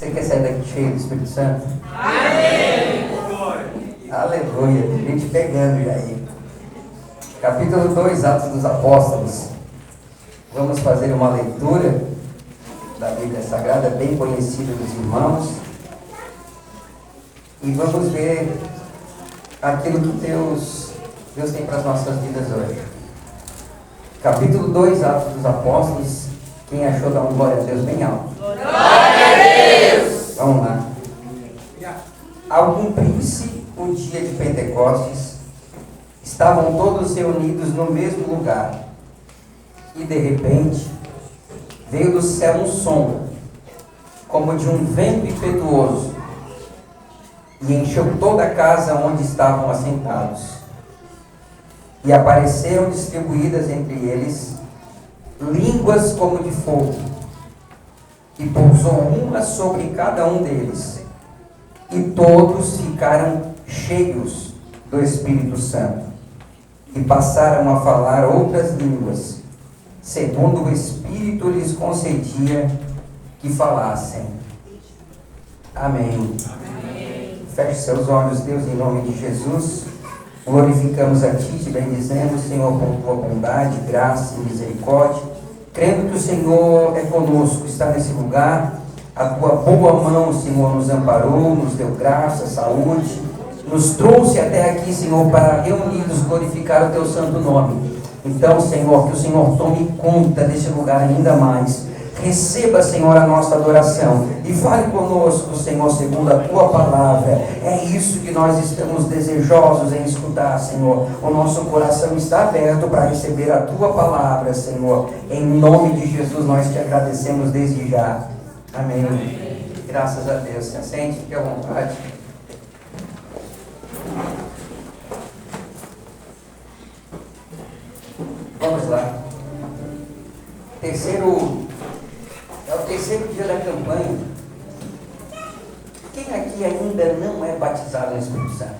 Você quer sair daqui cheio do Espírito Santo? Amém! Aleluia! Tem gente pegando já aí. Capítulo 2, Atos dos Apóstolos. Vamos fazer uma leitura da Bíblia Sagrada, bem conhecida dos irmãos. E vamos ver aquilo que Deus tem para as nossas vidas hoje. Capítulo 2, Atos dos Apóstolos. Quem achou, dá uma glória a Deus bem alto. Glória a Deus! Vamos lá. Ao cumprir-se o dia de Pentecostes, estavam todos reunidos no mesmo lugar. E de repente, veio do céu um som, como de um vento impetuoso, e encheu toda a casa onde estavam assentados. E apareceram distribuídas entre eles línguas como de fogo, e pousou uma sobre cada um deles, e todos ficaram cheios do Espírito Santo, e passaram a falar outras línguas, segundo o Espírito lhes concedia que falassem. Amém. Amém. Feche seus olhos, Deus, em nome de Jesus. Glorificamos a Ti, te bendizemos, Senhor, por Tua bondade, graça e misericórdia, crendo que o Senhor é conosco, está nesse lugar. A Tua boa mão, Senhor, nos amparou, nos deu graça, saúde, nos trouxe até aqui, Senhor, para reunidos glorificar o Teu santo nome. Então, Senhor, que o Senhor tome conta desse lugar ainda mais. Receba, Senhor, a nossa adoração e fale conosco, Senhor, segundo a Tua palavra. É isso que nós estamos desejosos em escutar, Senhor. O nosso coração está aberto para receber a Tua palavra, Senhor. Em nome de Jesus nós te agradecemos desde já. Amém. Amém. Graças a Deus. Se assente, fique à vontade. Vamos lá. É o terceiro dia da campanha. Quem aqui ainda não é batizado no Espírito Santo?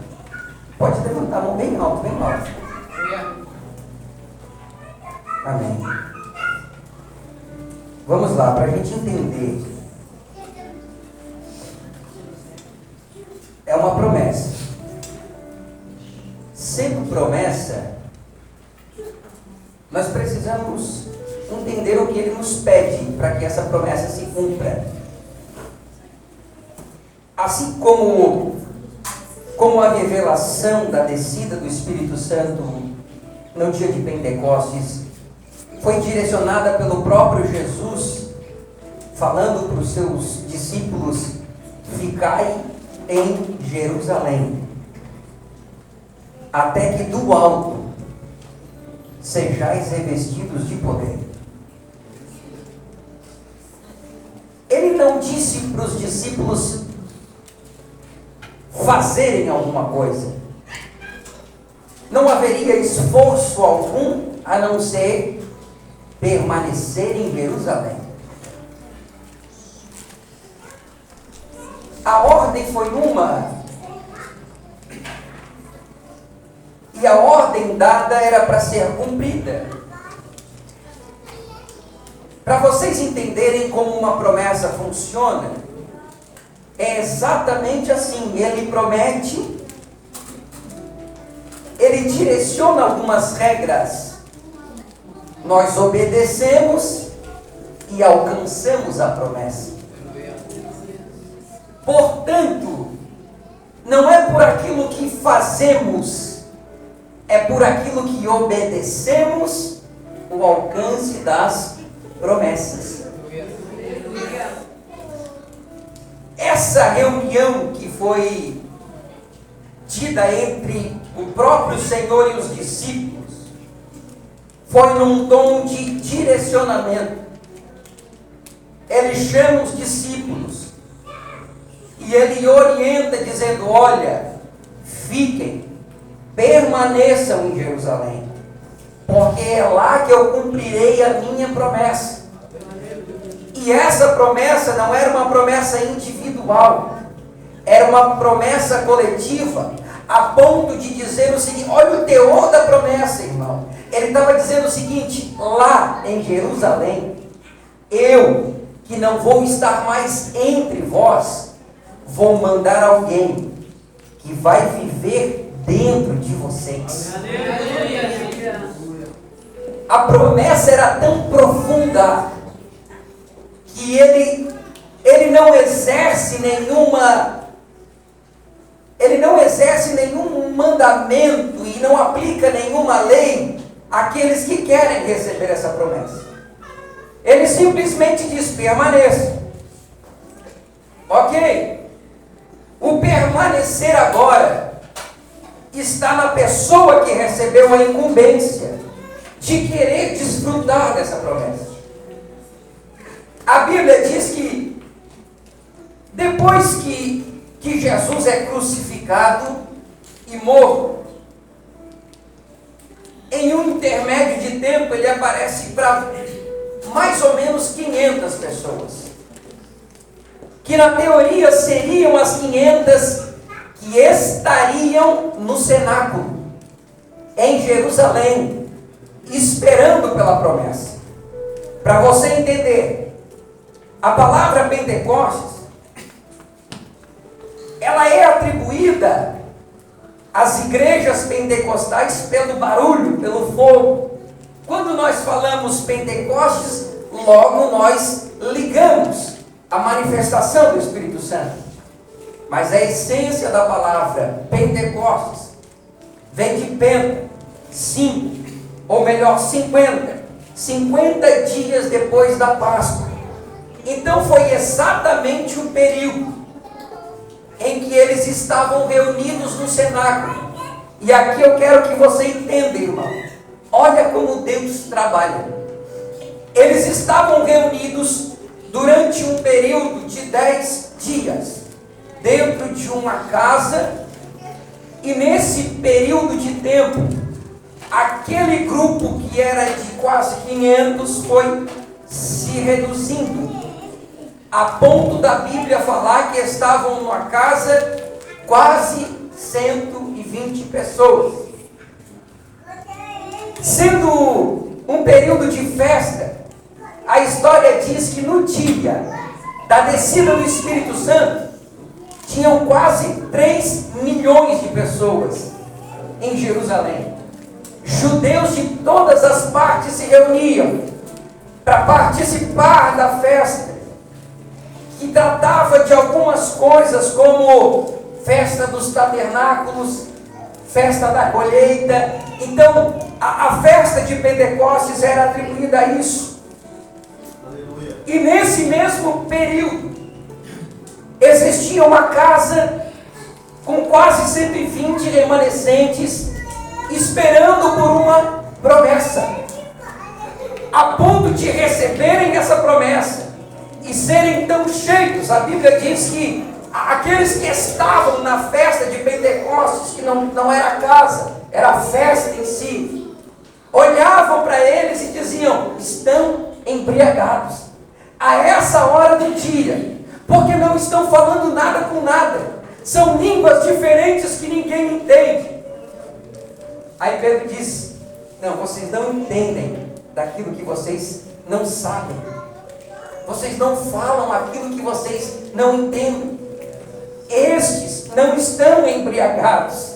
Pode levantar a mão bem alto, bem alto. Amém. Vamos lá, para a gente entender. É uma promessa. Sendo promessa, nós precisamos entender o que Ele nos pede para que essa promessa se cumpra. Assim como a revelação da descida do Espírito Santo no dia de Pentecostes foi direcionada pelo próprio Jesus, falando para os seus discípulos: ficai em Jerusalém, até que do alto sejais revestidos de poder. Ele não disse para os discípulos fazerem alguma coisa. Não haveria esforço algum a não ser permanecer em Jerusalém. A ordem foi uma, e a ordem dada era para ser cumprida. Para vocês entenderem como uma promessa funciona, é exatamente assim. Ele promete, ele direciona algumas regras, nós obedecemos e alcançamos a promessa. Portanto, não é por aquilo que fazemos, é por aquilo que obedecemos o alcance das promessas. Essa reunião que foi tida entre o próprio Senhor e os discípulos foi num tom de direcionamento. Ele chama os discípulos e ele orienta dizendo: olha, fiquem, permaneçam em Jerusalém, porque é lá que eu cumprirei a minha promessa. E essa promessa não era uma promessa individual, era uma promessa coletiva, a ponto de dizer o seguinte: olha o teor da promessa, irmão. Ele estava dizendo o seguinte: lá em Jerusalém, eu, que não vou estar mais entre vós, vou mandar alguém que vai viver dentro de vocês. A promessa era tão profunda que ele não exerce nenhum mandamento e não aplica nenhuma lei àqueles que querem receber essa promessa. Ele simplesmente diz: permaneça. Ok? O permanecer agora está na pessoa que recebeu a incumbência de querer desfrutar dessa promessa. A Bíblia diz que depois que Jesus é crucificado e morto, em um intermédio de tempo ele aparece para mais ou menos 500 pessoas, que na teoria seriam as 500 que estariam no cenáculo, em Jerusalém, esperando pela promessa. Para você entender, a palavra Pentecostes, ela é atribuída às igrejas pentecostais pelo barulho, pelo fogo. Quando nós falamos Pentecostes, logo nós ligamos a manifestação do Espírito Santo. Mas a essência da palavra Pentecostes vem de penta, 5, ou melhor, 50 dias depois da Páscoa. Então foi exatamente o período em que eles estavam reunidos no cenáculo. E aqui eu quero que você entenda, irmão. Olha como Deus trabalha. Eles estavam reunidos durante um período de 10 dias, dentro de uma casa, e nesse período de tempo, aquele grupo que era de quase 500 foi se reduzindo, a ponto da Bíblia falar que estavam numa casa quase 120 pessoas. Sendo um período de festa, a história diz que no dia da descida do Espírito Santo, tinham quase 3 milhões de pessoas em Jerusalém. Judeus de todas as partes se reuniam para participar da festa, que tratava de algumas coisas como festa dos tabernáculos, festa da colheita. Então, a festa de Pentecostes era atribuída a isso. Aleluia. E nesse mesmo período, existia uma casa com quase 120 remanescentes, esperando por uma promessa, a ponto de receberem essa promessa e serem tão cheios. A Bíblia diz que aqueles que estavam na festa de Pentecostes, que não era casa, era a festa em si, olhavam para eles e diziam: estão embriagados a essa hora do dia, porque não estão falando nada com nada, são línguas diferentes que ninguém entende. Aí Pedro diz: não, vocês não entendem daquilo que vocês não sabem, vocês não falam aquilo que vocês não entendem. Estes não estão embriagados,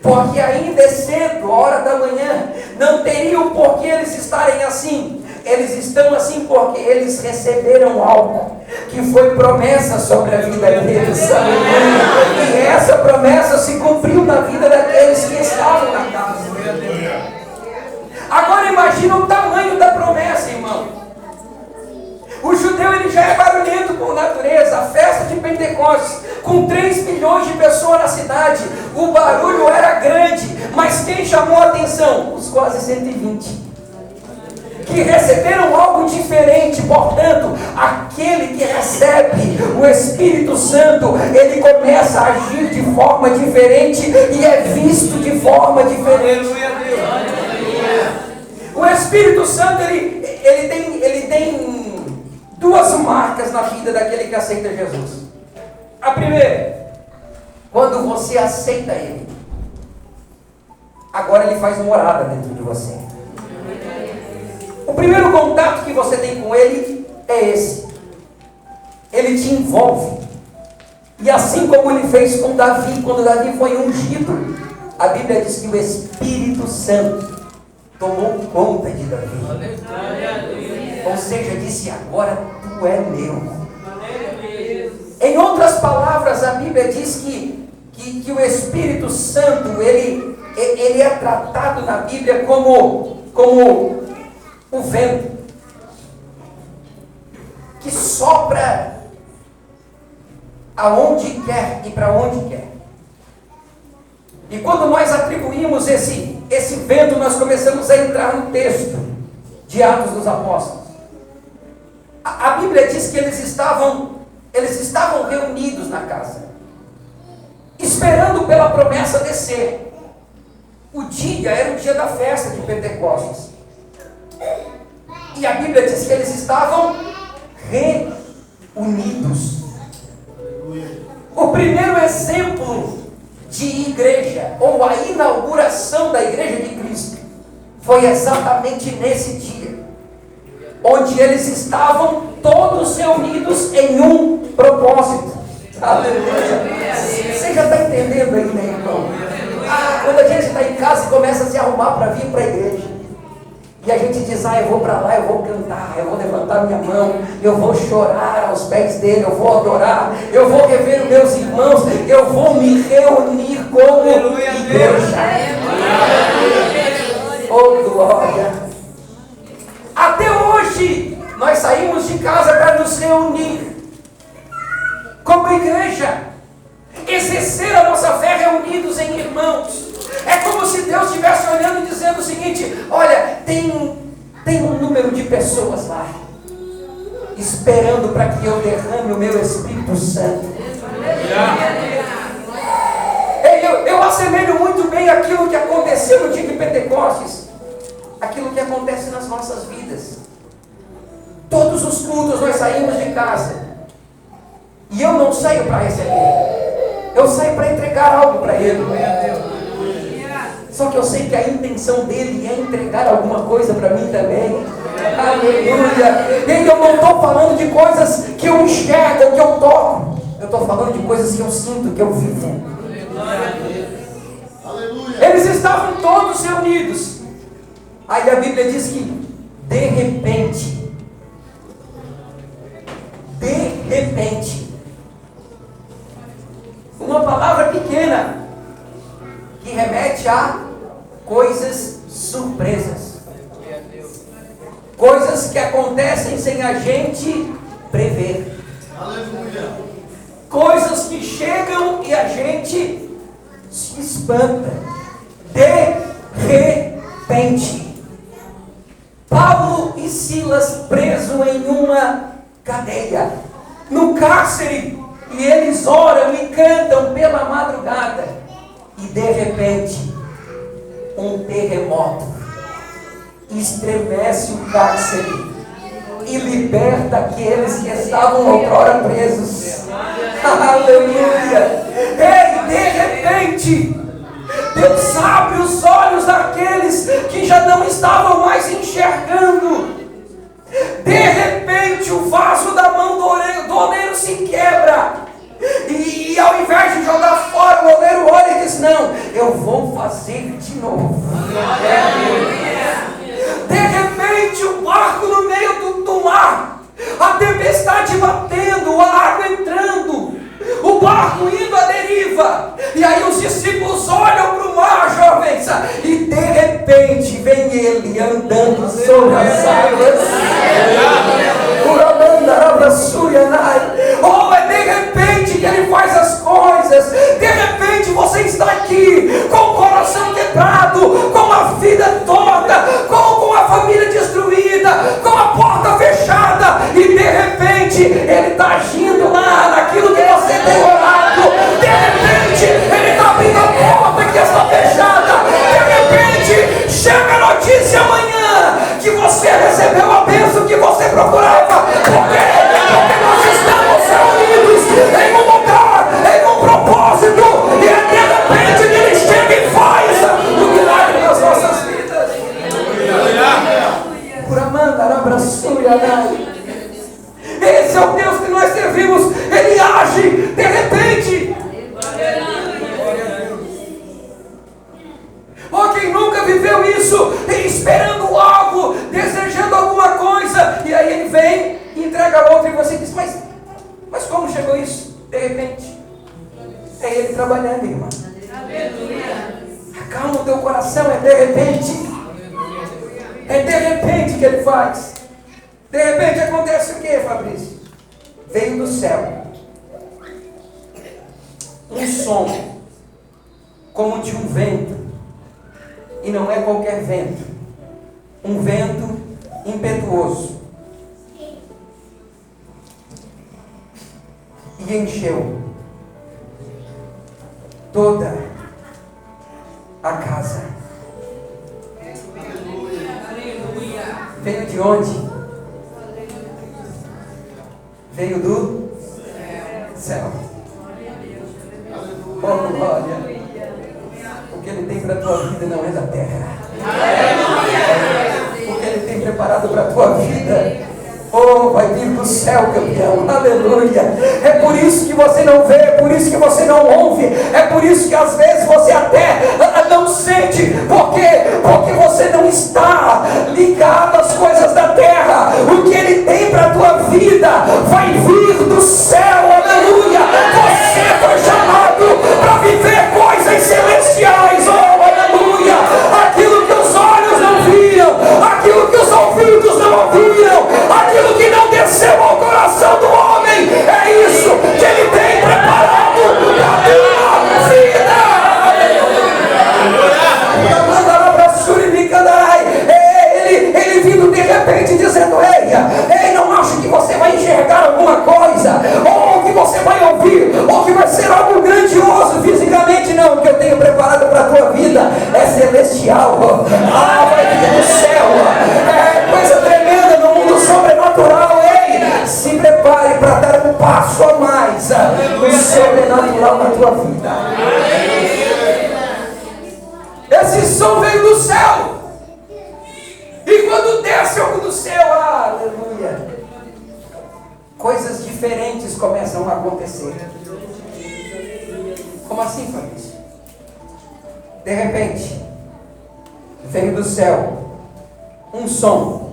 porque ainda é cedo, hora da manhã, não teriam por que eles estarem assim. Eles estão assim porque eles receberam algo que foi promessa sobre a vida deles. E essa promessa se cumpriu na vida daqueles que estavam na casa. Agora imagina o tamanho da promessa, irmão. O judeu, ele já é barulhento por natureza. A festa de Pentecostes, com 3 milhões de pessoas na cidade, o barulho era grande. Mas quem chamou a atenção? Os quase 120 que receberam algo diferente. Portanto, aquele que recebe o Espírito Santo, ele começa a agir de forma diferente e é visto de forma diferente. O Espírito Santo, ele tem 2 marcas na vida daquele que aceita Jesus. A primeira, quando você aceita Ele, agora Ele faz morada dentro de você. O primeiro contato que você tem com Ele é esse. Ele te envolve. E assim como ele fez com Davi, quando Davi foi ungido, a Bíblia diz que o Espírito Santo tomou conta de Davi. Ou seja, disse: agora tu é meu. Em outras palavras, a Bíblia diz que o Espírito Santo, ele é tratado na Bíblia como o vento que sopra aonde quer e para onde quer. E quando nós atribuímos esse vento, nós começamos a entrar no texto de Atos dos Apóstolos. A Bíblia diz que eles estavam reunidos na casa, esperando pela promessa descer. O dia era o dia da festa de Pentecostes. E a Bíblia diz que eles estavam reunidos. O primeiro exemplo de igreja, ou a inauguração da igreja de Cristo, foi exatamente nesse dia, onde eles estavam todos reunidos em um propósito. Aleluia! Você já está entendendo aí, né, irmão? Quando a gente está em casa e começa a se arrumar para vir para a igreja, e a gente diz: eu vou para lá, eu vou cantar, eu vou levantar minha mão, eu vou chorar aos pés dele, eu vou adorar, eu vou rever os meus irmãos, eu vou me reunir como igreja. Oh, glória! Até hoje, nós saímos de casa para nos reunir como igreja, exercer a nossa fé reunidos em irmãos. É como se Deus estivesse olhando e dizendo o seguinte: olha, tem um número de pessoas lá, esperando para que eu derrame o meu Espírito Santo. Eu assemelho muito bem aquilo que aconteceu no dia de Pentecostes, aquilo que acontece nas nossas vidas. Todos os cultos nós saímos de casa, e eu não saio para receber, eu saio para entregar algo para Ele. Só que eu sei que a intenção dele é entregar alguma coisa para mim também. Aleluia! E eu não estou falando de coisas que eu enxergo, que eu toco. Eu estou falando de coisas que eu sinto, que eu vivo. Eles estavam todos reunidos. Aí a Bíblia diz que de repente, uma palavra pequena que remete a coisas surpresas, coisas que acontecem sem a gente prever, coisas que chegam e a gente se espanta. De repente, Paulo e Silas presos em uma cadeia, no cárcere, e eles oram e cantam pela madrugada, e de repente um terremoto estremece o cárcere e liberta aqueles que estavam outrora presos. Aleluia! E de repente Deus abre os olhos daqueles que já não estavam mais enxergando. De repente o vaso da mão do oleiro se quebra, e ao invés de jogar fora, o oleiro olha e diz: não, eu vou fazer de novo. De repente o barco no meio do mar, a tempestade batendo, a água entrando, o barco indo à deriva, e aí os discípulos olham para o mar, jovens, e de repente vem ele andando sobre as águas. Oh, é de repente que ele faz as coisas. De repente você está aqui com o coração quebrado, com a vida torta, com a família destruída, com a porta fechada, e de repente ele está agindo lá naquilo que você tem orado. De repente ele está abrindo a porta que está fechada. De repente chega a notícia amanhã que você recebeu a bênção que você procurava. Porque nós estamos percebeu isso? De repente. É Ele trabalhando, irmão. Acalma o teu coração, é de repente. É de repente que Ele faz. De repente acontece o que, Fabrício? Veio do céu um som como de um vento, e não é qualquer vento, um vento impetuoso, e encheu toda a casa. Veio de onde? Veio do céu. Oh, glória. O que Ele tem para a tua vida não é da terra. O que Ele tem preparado para a tua vida, oh, vai vir do céu, campeão. Aleluia. É por isso que você não vê, é por isso que você não ouve, é por isso que às vezes você até não sente. Por quê? Porque você não está ligado às coisas da terra. O que Ele tem para a tua vida vai vir do céu. Aleluia. Você foi chamado para viver coisas celestiais. Oh, aleluia. Aquilo que os olhos não viram, aquilo que os ouvidos não ouviram, aquilo que não desceu ao coração do homem, é isso que Ele tem preparado para a tua vida. Ele vindo de repente dizendo: ei, não acho que você vai enxergar alguma coisa, ou que você vai ouvir, ou que vai ser algo grandioso fisicamente. Não, o que eu tenho preparado para a tua vida é celestial. Vai vir do céu, é coisa tremenda no mundo sobrenatural. Ei, se prepare para dar um passo a mais no sobrenatural na tua vida. Esse som veio do céu. E quando desce algo do céu, aleluia, coisas diferentes começam a acontecer. Como assim, Fabrício? De repente, veio do céu um som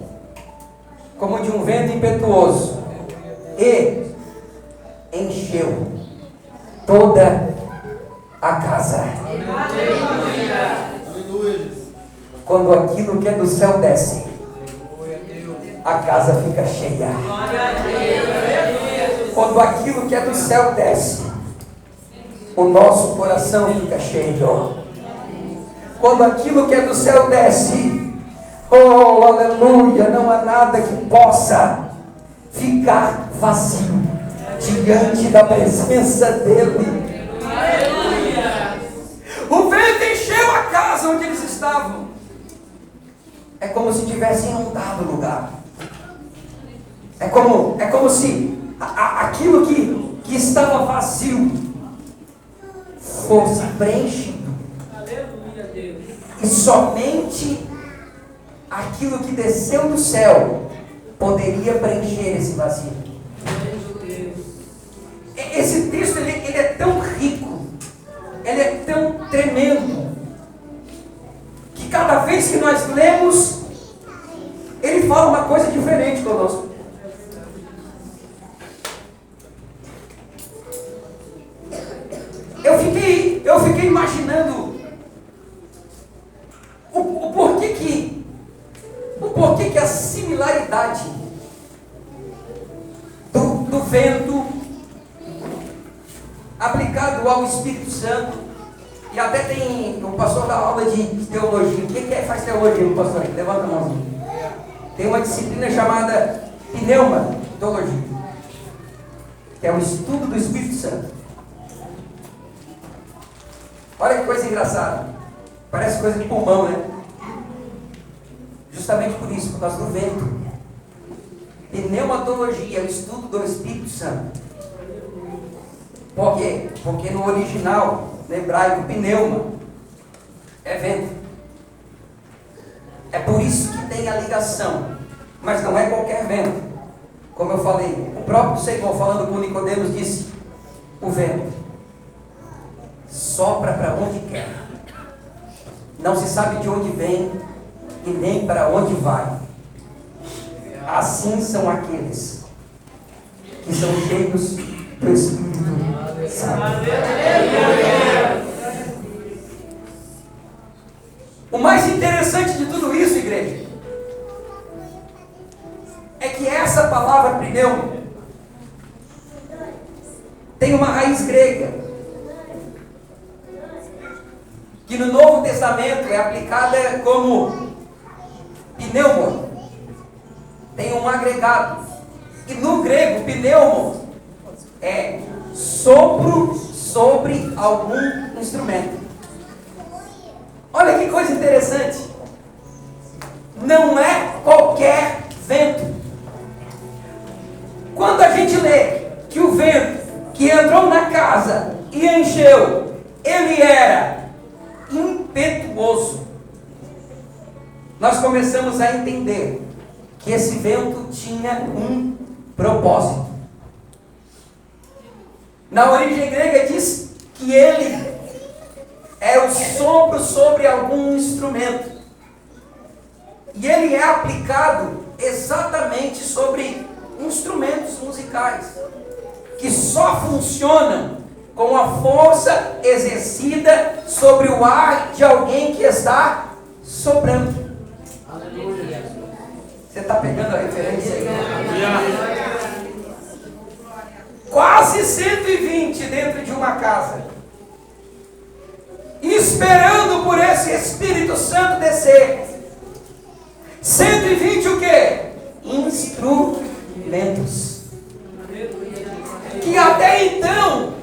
como de um vento impetuoso e encheu toda a casa. Quando aquilo que é do céu desce, a casa fica cheia. Quando aquilo que é do céu desce, o nosso coração fica cheio. Quando aquilo que é do céu desce, oh, aleluia, não há nada que possa ficar vazio diante da presença dEle. O vento encheu a casa onde eles estavam. É como se tivesse inundado o lugar. É como se aquilo que estava vazio fosse preenchido. E somente aquilo que desceu do céu poderia preencher esse vazio. Esse texto ele é tão rico, ele é tão tremendo, que cada vez que nós lemos, ele fala uma coisa diferente conosco. Eu fiquei imaginando o porquê que a similaridade do vento aplicado ao Espírito Santo. E até tem, o pastor dá aula de teologia. Quem que faz teologia, pastor? Levanta a mãozinha. Tem uma disciplina chamada pneumatologia, que é o estudo do Espírito Santo. Olha que coisa engraçada. Parece coisa de pulmão, né? Justamente por isso, por causa do vento. Pneumatologia é o estudo do Espírito Santo. Por quê? Porque no original, no hebraico, pneuma é vento. É por isso que tem a ligação. Mas não é qualquer vento. Como eu falei, o próprio Senhor, falando com Nicodemos, disse: o vento sopra para onde quer. Não se sabe de onde vem e nem para onde vai. Assim são aqueles que são cheios do Espírito Santo. O mais interessante de tudo isso, igreja, é que essa palavra pneu tem uma raiz grega, que no Novo Testamento é aplicada como pneumon, tem um agregado, e no grego pneumon é sopro sobre algum instrumento. Olha que coisa interessante, não é qualquer vento. Quando a gente lê que o vento que entrou na casa e encheu, ele era impetuoso, nós começamos a entender que esse vento tinha um propósito. Na origem grega diz que ele é o sopro sobre algum instrumento, e ele é aplicado exatamente sobre instrumentos musicais que só funcionam com a força exercida sobre o ar de alguém que está soprando. Aleluia. Você está pegando a referência aí? Quase 120 dentro de uma casa, esperando por esse Espírito Santo descer. 120 o quê? Instrumentos. Que até então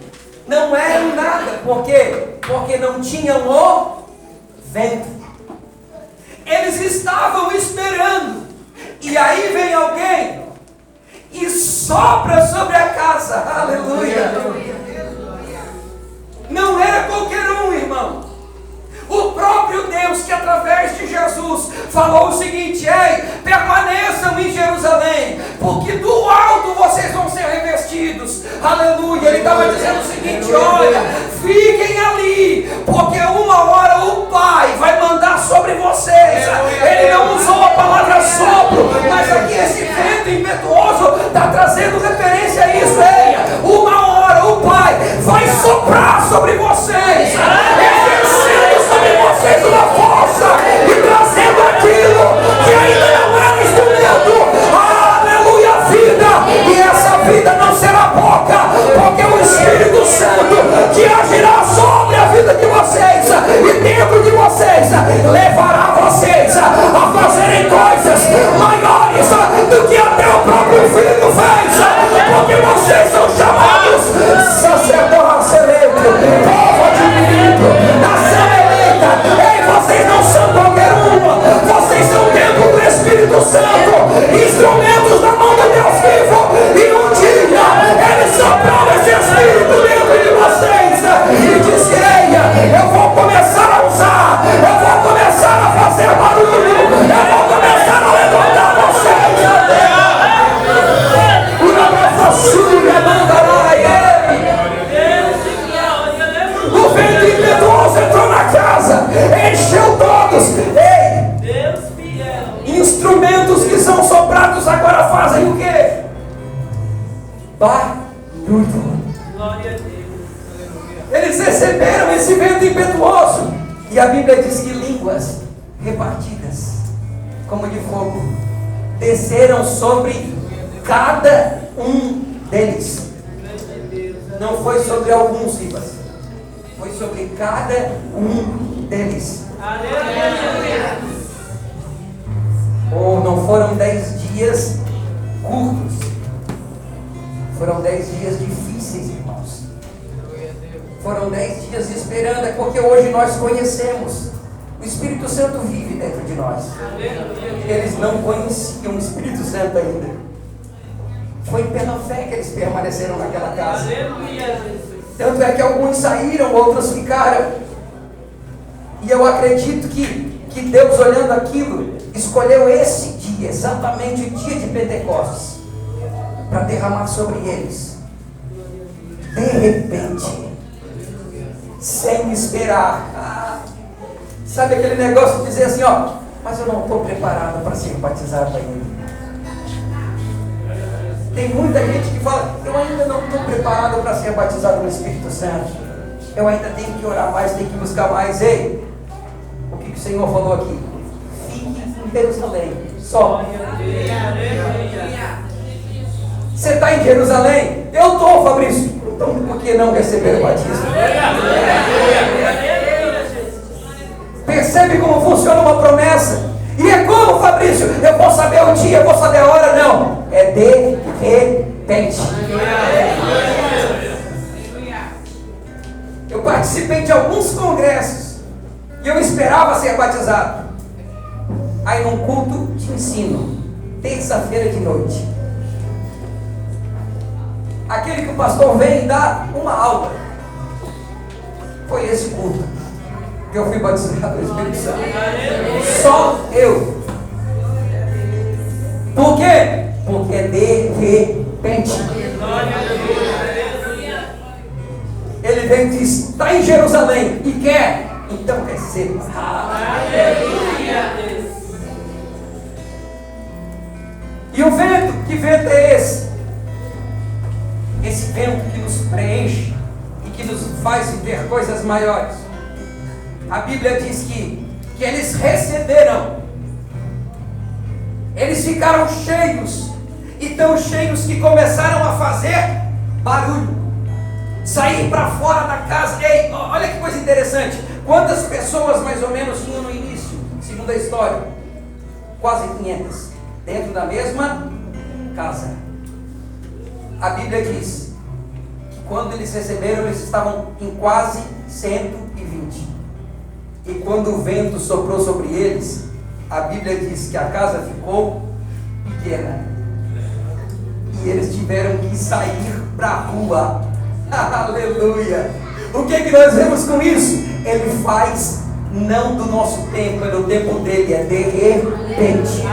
não eram nada. Por quê? Porque não tinham o vento. Eles estavam esperando. E aí vem alguém e sopra sobre a casa. Aleluia. Não era qualquer um, irmão. O próprio Deus que através de Jesus falou o seguinte: ei, permaneçam em Jerusalém, porque do alto vocês vão ser revestidos. Aleluia. Ele estava dizendo o seguinte: olha, fiquem ali, porque uma hora o Pai vai mandar sobre vocês. Ele não usou a palavra sopro, mas aqui esse vento impetuoso está trazendo referência a isso. Ei, uma hora o Pai vai soprar sobre vocês, exercendo sobre vocês uma força e trazendo aquilo que ainda não era instrumento. Aleluia, vida. E essa vida não será pouca, porque o Espírito Santo que agirá sobre a vida de vocês e dentro de vocês levará vocês a fazerem coisas maiores do que até o próprio Filho fez, porque vocês são chamados sacerdócio eleito, povo adquirido, nação eleita. Ei, vocês não são qualquer uma, vocês são templo do Espírito Santo, instrumentos da mão de Deus vivo, e um dia ele soprou esse Espírito dentro de vocês e disse: ei, eu vou começar a usar, eu vou começar a fazer barulho, eu vou começar a levantar vocês. O vento impetuoso entrou na casa, encheu todos. Ei, instrumentos que são soprados agora fazem o quê? Barulho. Eles receberam esse vento impetuoso, e a Bíblia diz que línguas repartidas como de fogo desceram sobre cada um deles. Não foi sobre alguns, Ribas, foi sobre cada um deles. Ou não foram 10 dias curtos, foram 10 dias difíceis, irmãos. Foram 10 dias esperando, é porque hoje nós conhecemos. O Espírito Santo vive dentro de nós. Eles não conheciam o Espírito Santo ainda. Foi pela fé que eles permaneceram naquela casa. Tanto é que alguns saíram, outros ficaram. E eu acredito que Deus, olhando aquilo, escolheu esse dia, exatamente o dia de Pentecostes, para derramar sobre eles. De repente, sem esperar. Sabe aquele negócio de dizer assim, ó, mas eu não estou preparado para ser batizado ainda. Tem muita gente que fala: eu ainda não estou preparado para ser batizado no Espírito Santo. Eu ainda tenho que orar mais, tenho que buscar mais. Ei, o que o Senhor falou aqui? Fique em Jerusalém. Só. Você está em Jerusalém? Eu estou, Fabrício. Então por que não receber o batismo? Percebe como funciona uma promessa? E é como, Fabrício? Eu vou saber o dia, eu vou saber a hora? Não. É de repente. Eu participei de alguns congressos e eu esperava ser batizado. Aí num culto de ensino, terça-feira de noite, aquele que o pastor vem e dá uma aula, foi esse culto que eu fui batizado no Espírito Santo. Só eu. Por quê? Porque é de repente. Ele vem e diz: está em Jerusalém e quer, então receba. E o vento, que vento é esse? Esse vento que nos preenche e que nos faz viver coisas maiores. A Bíblia diz que eles receberam, eles ficaram cheios, e tão cheios que começaram a fazer barulho, sair para fora da casa. Ei, olha que coisa interessante. Quantas pessoas mais ou menos tinham no início, segundo a história? Quase 500, dentro da mesma casa. A Bíblia diz que quando eles receberam, eles estavam em quase 120. E quando o vento soprou sobre eles, a Bíblia diz que a casa ficou pequena. E eles tiveram que sair para a rua. Aleluia! O que nós vemos com isso? Ele faz não do nosso tempo, é do tempo dele, é de repente.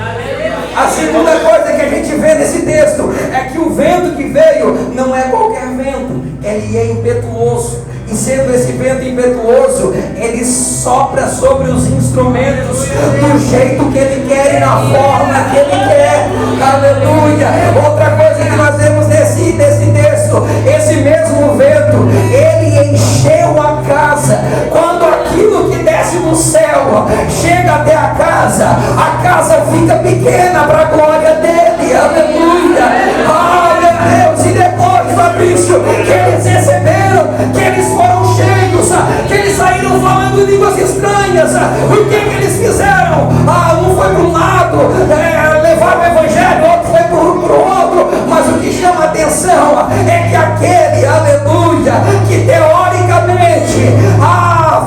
A segunda coisa que a gente vê nesse texto é que o vento que veio não é qualquer vento, ele é impetuoso. E sendo esse vento impetuoso, ele sopra sobre os instrumentos do jeito que ele quer e na forma que ele quer. Aleluia! Outra coisa que nós vemos nesse texto, esse mesmo vento, ele encheu a casa. Quando aquilo que desce do céu chega até a casa fica pequena para a glória dele. Aleluia! Oh, meu Deus! E depois, Fabrício, que eles receberam, que eles foram cheios, que eles saíram falando línguas estranhas. O que eles fizeram? Um foi para um lado, levaram o evangelho, outro foi para o outro. Mas o que chama a atenção é que aquele, aleluia, que teoricamente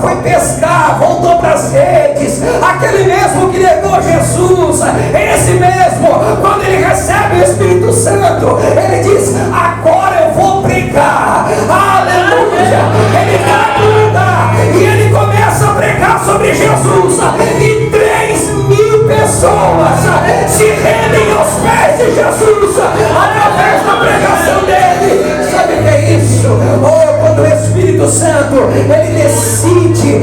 foi pescar, voltou para as redes, aquele mesmo que negou Jesus, esse mesmo, quando ele recebe o Espírito Santo, ele diz: agora eu vou pregar. Aleluia! Ele vai para o lugar e ele começa a pregar sobre Jesus, e 3.000 pessoas se rendem aos pés de Jesus através da pregação dele. Sabe o que é isso? Quando o Espírito Santo ele decide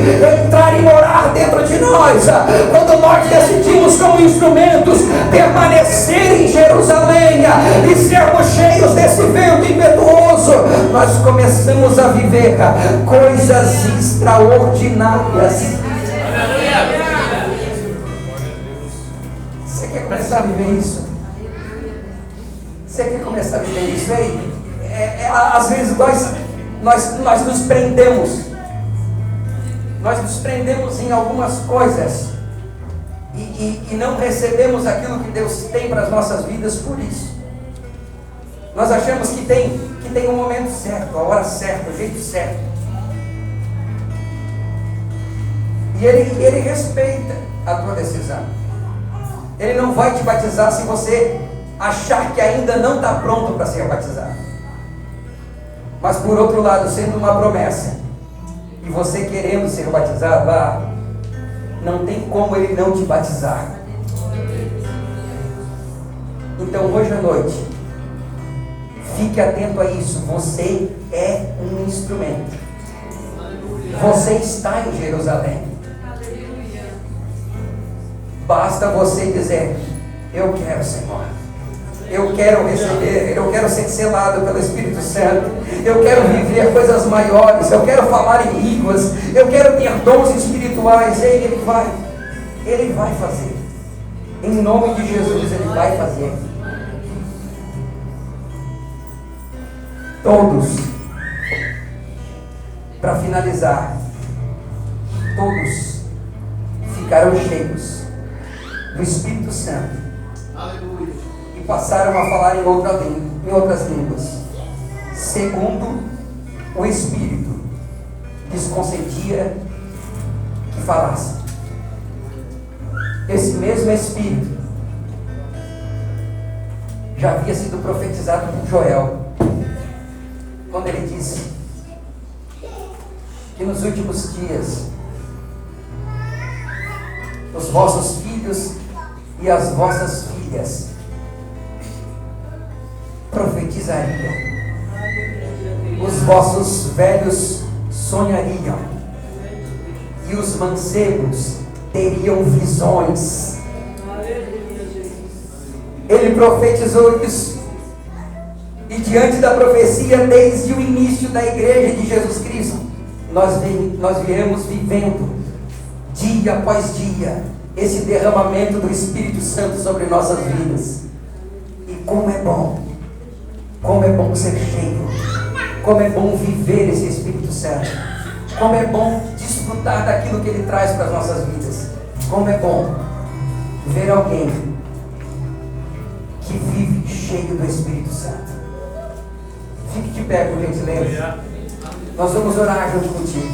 entrar e morar dentro de nós, quando nós decidimos como instrumentos permanecer em Jerusalém e sermos cheios desse vento impetuoso, nós começamos a viver coisas extraordinárias. Você quer começar a viver isso? Você quer começar a viver isso aí? Às vezes nós nos prendemos. Nós nos prendemos em algumas coisas e não recebemos aquilo que Deus tem para as nossas vidas por isso. Nós achamos que tem um momento certo, a hora certa, o jeito certo. E ele respeita a tua decisão. Ele não vai te batizar se você achar que ainda não está pronto para ser batizado. Mas por outro lado, sendo uma promessa, e você querendo ser batizado, não tem como ele não te batizar. Então hoje à noite, fique atento a isso. Você é um instrumento. Você está em Jerusalém. Basta você dizer: eu quero, Senhor. Eu quero receber, eu quero ser selado pelo Espírito Santo. Eu quero viver coisas maiores, eu quero falar em línguas, eu quero ter dons espirituais. Ele vai fazer. Em nome de Jesus, Ele vai fazer. Todos, para finalizar, todos ficaram cheios do Espírito Santo. Aleluia. E passaram a falar em outras línguas, segundo o Espírito lhes concedia que falassem. Esse mesmo Espírito já havia sido profetizado por Joel, quando ele disse que nos últimos dias os vossos filhos e as vossas filhas profetizariam, os vossos velhos sonhariam e os mancebos teriam visões. Ele profetizou isso. E diante da profecia, desde o início da igreja de Jesus Cristo, nós viemos vivendo, dia após dia, esse derramamento do Espírito Santo sobre nossas vidas. E como é bom ser cheio, como é bom viver esse Espírito Santo, como é bom desfrutar daquilo que Ele traz para as nossas vidas, como é bom ver alguém que vive cheio do Espírito Santo. Fique de pé, por gentileza. Nós vamos orar junto contigo.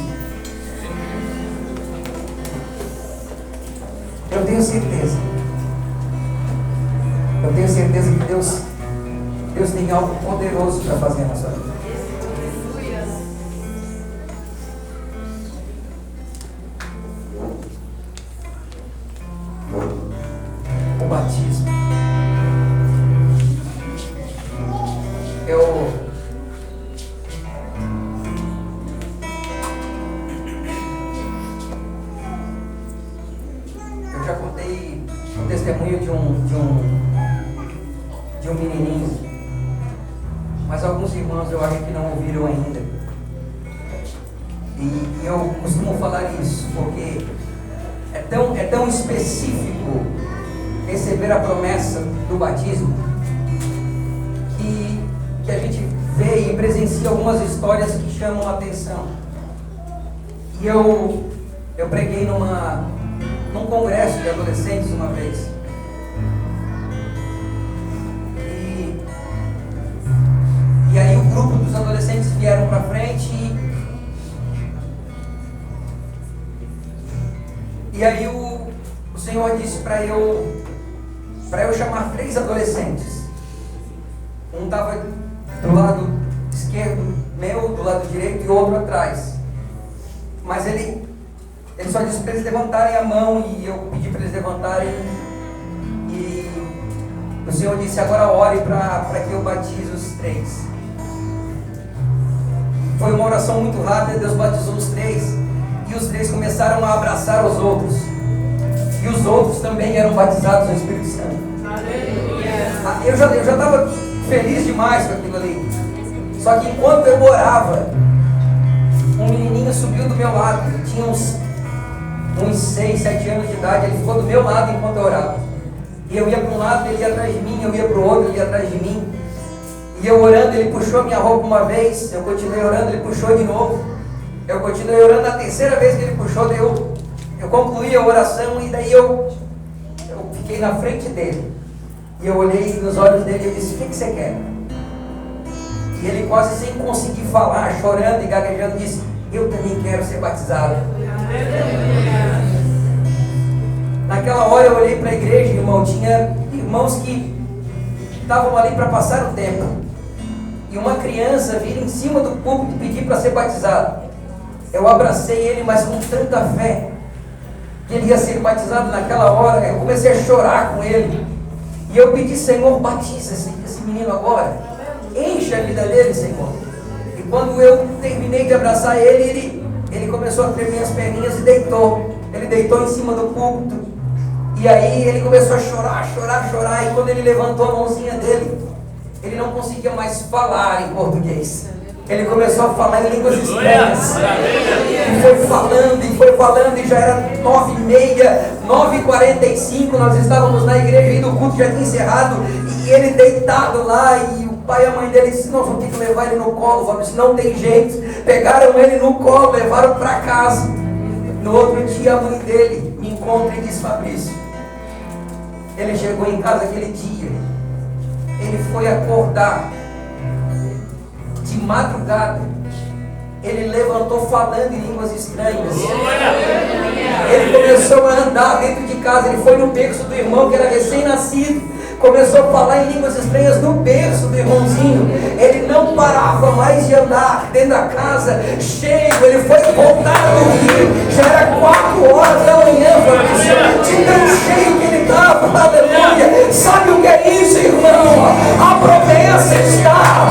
Eu tenho certeza que Deus tem algo poderoso para fazer na sua vida. O batismo. Eu já contei um testemunho de um menininho, mas alguns irmãos eu acho que não ouviram ainda. E eu costumo falar isso porque é tão específico receber a promessa do batismo que a gente vê e presencia algumas histórias que chamam a atenção. E eu preguei num congresso de adolescentes uma vez. E aí o grupo dos adolescentes vieram para frente e aí o Senhor disse para eu chamar 3 adolescentes. Um estava do lado esquerdo meu, do lado direito, e outro atrás. Mas ele só disse para eles levantarem a mão, e eu pedi para eles levantarem. E o Senhor disse: agora ore para que eu batize os 3. Foi uma oração muito rápida, Deus batizou os 3. E os 3 começaram a abraçar os outros. E os outros também eram batizados no Espírito Santo. Eu já estava feliz demais com aquilo ali. Só que enquanto eu orava, um menininho subiu do meu lado. Ele tinha uns 6, 7 anos de idade. Ele ficou do meu lado enquanto eu orava. E eu ia para um lado, ele ia atrás de mim. Eu ia para o outro, ele ia atrás de mim. E eu orando, ele puxou minha roupa uma vez. Eu continuei orando, ele puxou de novo. Eu continuei orando. Na terceira vez que ele puxou, eu concluí a oração. E daí eu fiquei na frente dele. E eu olhei nos olhos dele e disse: o que você quer? E ele, quase sem conseguir falar, chorando e gaguejando, disse: eu também quero ser batizado. Naquela hora eu olhei para a igreja, irmão. Tinha irmãos que estavam ali para passar o tempo. E uma criança vir em cima do púlpito e pedir para ser batizado. Eu abracei ele, mas com tanta fé que ele ia ser batizado naquela hora. Eu comecei a chorar com ele. E eu pedi: Senhor, batiza esse menino agora. Enche a vida dele, Senhor. E quando eu terminei de abraçar ele começou a tremer as perninhas e deitou. Ele deitou em cima do púlpito. E aí ele começou a chorar, chorar, chorar. E quando ele levantou a mãozinha dele, ele não conseguia mais falar em português. Ele começou a falar em línguas estranhas. E foi falando, e já era 9h30, 9h45, nós estávamos na igreja e o culto já tinha encerrado. E ele deitado lá, e o pai e a mãe dele disse: nós vamos ter que levar ele no colo. Fabrício, não tem jeito. Pegaram ele no colo, levaram para casa. No outro dia a mãe dele me encontra e diz: Fabrício, ele chegou em casa aquele dia, ele foi acordar de madrugada, ele levantou falando em línguas estranhas. Ele começou a andar dentro de casa, ele foi no berço do irmão que era recém-nascido, começou a falar em línguas estranhas no berço do irmãozinho. Ele não parava mais de andar dentro da casa, cheio. Ele foi voltar a dormir, já era 4 horas da manhã, de tão cheio que ele estava. Aleluia. Sabe o que é isso, irmão? A promessa está